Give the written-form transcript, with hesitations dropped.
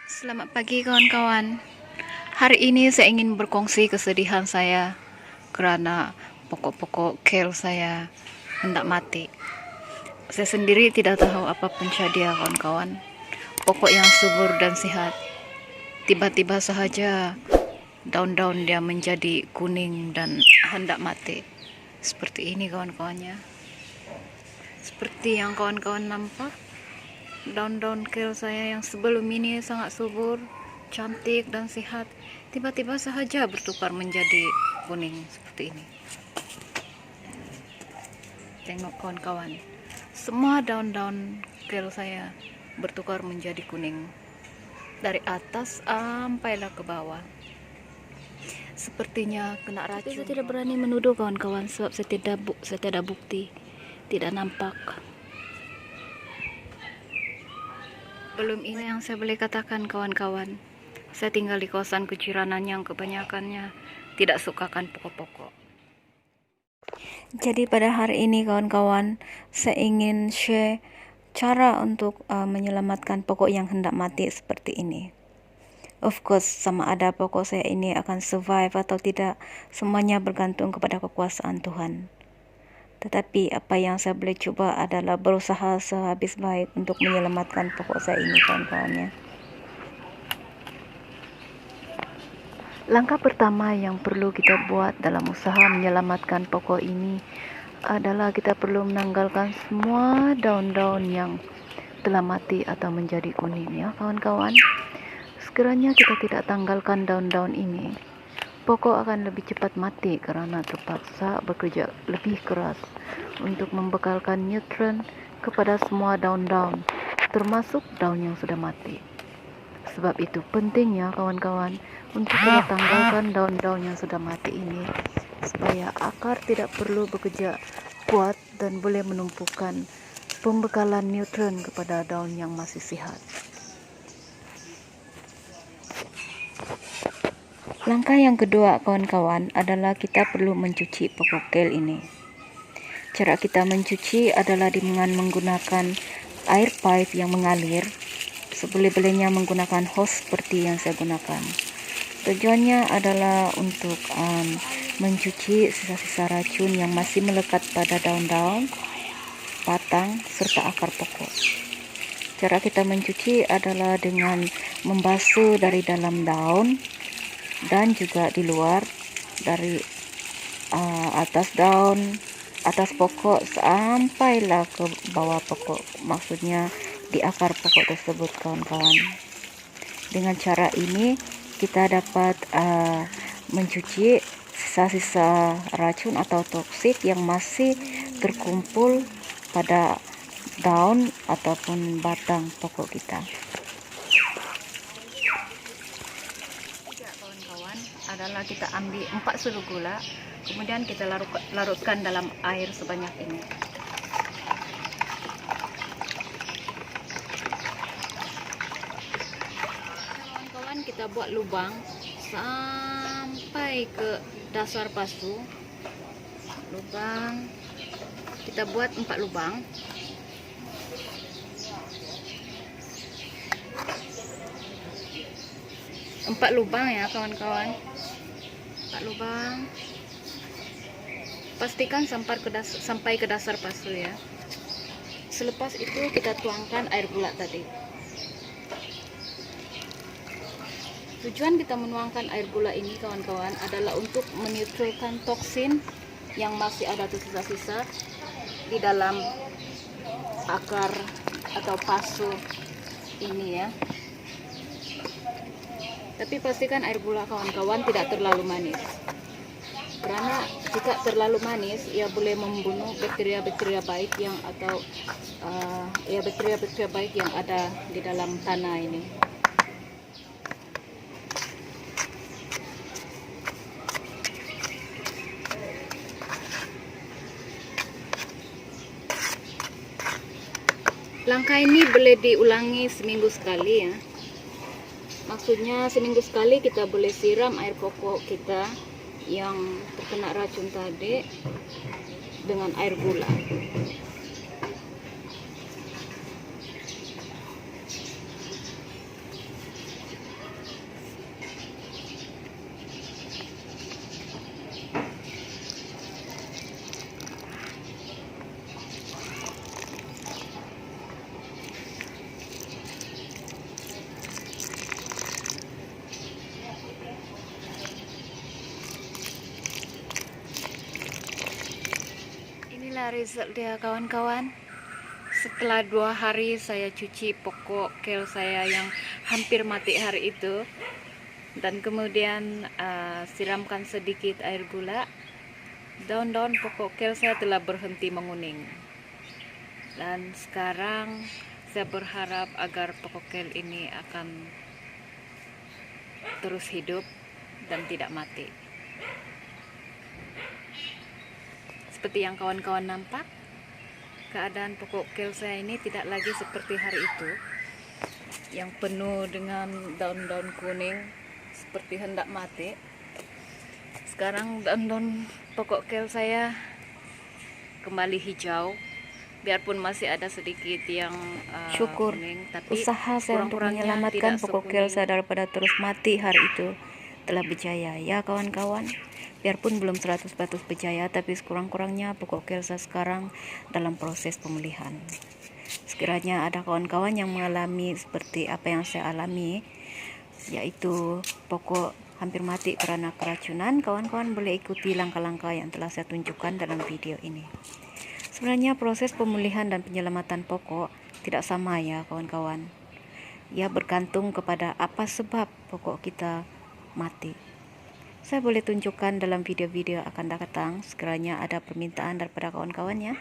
Selamat pagi kawan-kawan. Hari ini saya ingin berkongsi kesedihan saya karena pokok-pokok kale saya hendak mati. Saya sendiri tidak tahu apa punca dia kawan-kawan. Pokok yang subur dan sehat, tiba-tiba sahaja daun-daun dia menjadi kuning dan hendak mati. Seperti ini kawan-kawannya. Seperti yang kawan-kawan nampak, daun-daun kale saya yang sebelum ini sangat subur, cantik dan sehat, tiba-tiba sahaja bertukar menjadi kuning seperti ini. Tengok kawan-kawan, semua daun-daun kale saya bertukar menjadi kuning dari atas sampailah ke bawah. Sepertinya kena racun. Tapi saya tidak berani menuduh kawan-kawan sebab saya tidak bukti, tidak nampak. Belum ini yang saya boleh katakan kawan-kawan. Saya tinggal di kawasan keciranan yang kebanyakannya tidak sukakan pokok-pokok. Jadi pada hari ini kawan-kawan, saya ingin share cara untuk menyelamatkan pokok yang hendak mati seperti ini. Of course, sama ada pokok saya ini akan survive atau tidak, semuanya bergantung kepada kekuasaan Tuhan. Tetapi apa yang saya boleh cuba adalah berusaha sehabis baik untuk menyelamatkan pokok saya ini kawan-kawannya. Langkah pertama yang perlu kita buat dalam usaha menyelamatkan pokok ini adalah kita perlu menanggalkan semua daun-daun yang telah mati atau menjadi kuning ya kawan-kawan. Sekiranya kita tidak tanggalkan daun-daun ini, pokok akan lebih cepat mati karena terpaksa bekerja lebih keras untuk membekalkan nutrien kepada semua daun-daun, termasuk daun yang sudah mati. Sebab itu pentingnya kawan-kawan untuk kita tanggalkan daun-daun yang sudah mati ini, supaya akar tidak perlu bekerja kuat dan boleh menumpukan pembekalan nutrien kepada daun yang masih sehat. Langkah yang kedua kawan-kawan adalah kita perlu mencuci pokok kale ini. Cara kita mencuci adalah dengan menggunakan air pipe yang mengalir, seboleh-bolehnya menggunakan hose seperti yang saya gunakan. Tujuannya adalah untuk mencuci sisa-sisa racun yang masih melekat pada daun-daun, batang, serta akar pokok. Cara kita mencuci adalah dengan membasuh dari dalam daun dan juga di luar, dari atas daun, atas pokok sampailah ke bawah pokok, maksudnya di akar pokok tersebut kawan-kawan. Dengan cara ini kita dapat mencuci sisa-sisa racun atau toksik yang masih terkumpul pada daun ataupun batang pokok kita. Kawan-kawan, adalah kita ambil 4 sudu gula, kemudian kita larutkan dalam air sebanyak ini. Kawan-kawan, kita buat lubang sampai ke dasar pasu. Lubang kita buat 4 lubang. Empat lubang ya kawan-kawan, 4 lubang. Pastikan sampai ke dasar pasu ya. Selepas itu kita tuangkan air gula tadi. Tujuan kita menuangkan air gula ini kawan-kawan adalah untuk menetralkan toksin yang masih ada tersisa-sisa di dalam akar atau pasu ini ya. Tapi pastikan air gula kawan-kawan tidak terlalu manis, karena jika terlalu manis ia boleh membunuh bakteri-bakteri baik yang bakteri-bakteri baik yang ada di dalam tanah ini. Langkah ini boleh diulangi seminggu sekali ya. Maksudnya seminggu sekali kita boleh siram air pokok kita yang terkena racun tadi dengan air gula. inilah result dia kawan-kawan. Setelah 2 hari saya cuci pokok kel saya yang hampir mati hari itu, dan kemudian siramkan sedikit air gula, daun-daun pokok kel saya telah berhenti menguning. Dan sekarang saya berharap agar pokok kel ini akan terus hidup dan tidak mati. Seperti yang kawan-kawan nampak, keadaan pokok kel saya ini tidak lagi seperti hari itu, yang penuh dengan daun-daun kuning seperti hendak mati. Sekarang daun-daun pokok kel saya kembali hijau, biarpun masih ada sedikit yang Syukur kuning, tapi usaha saya untuk menyelamatkan pokok kel saya daripada terus mati hari itu telah berjaya ya kawan-kawan. Biarpun belum 100% berjaya, tapi sekurang-kurangnya pokok kel saya sekarang dalam proses pemulihan. Sekiranya ada kawan-kawan yang mengalami seperti apa yang saya alami, yaitu pokok hampir mati karena keracunan, kawan-kawan boleh ikuti langkah-langkah yang telah saya tunjukkan dalam video ini. Sebenarnya proses pemulihan dan penyelamatan pokok tidak sama ya kawan-kawan. Ya bergantung kepada apa sebab pokok kita mati. Saya boleh tunjukkan dalam video-video akan datang sekiranya ada permintaan daripada kawan-kawannya.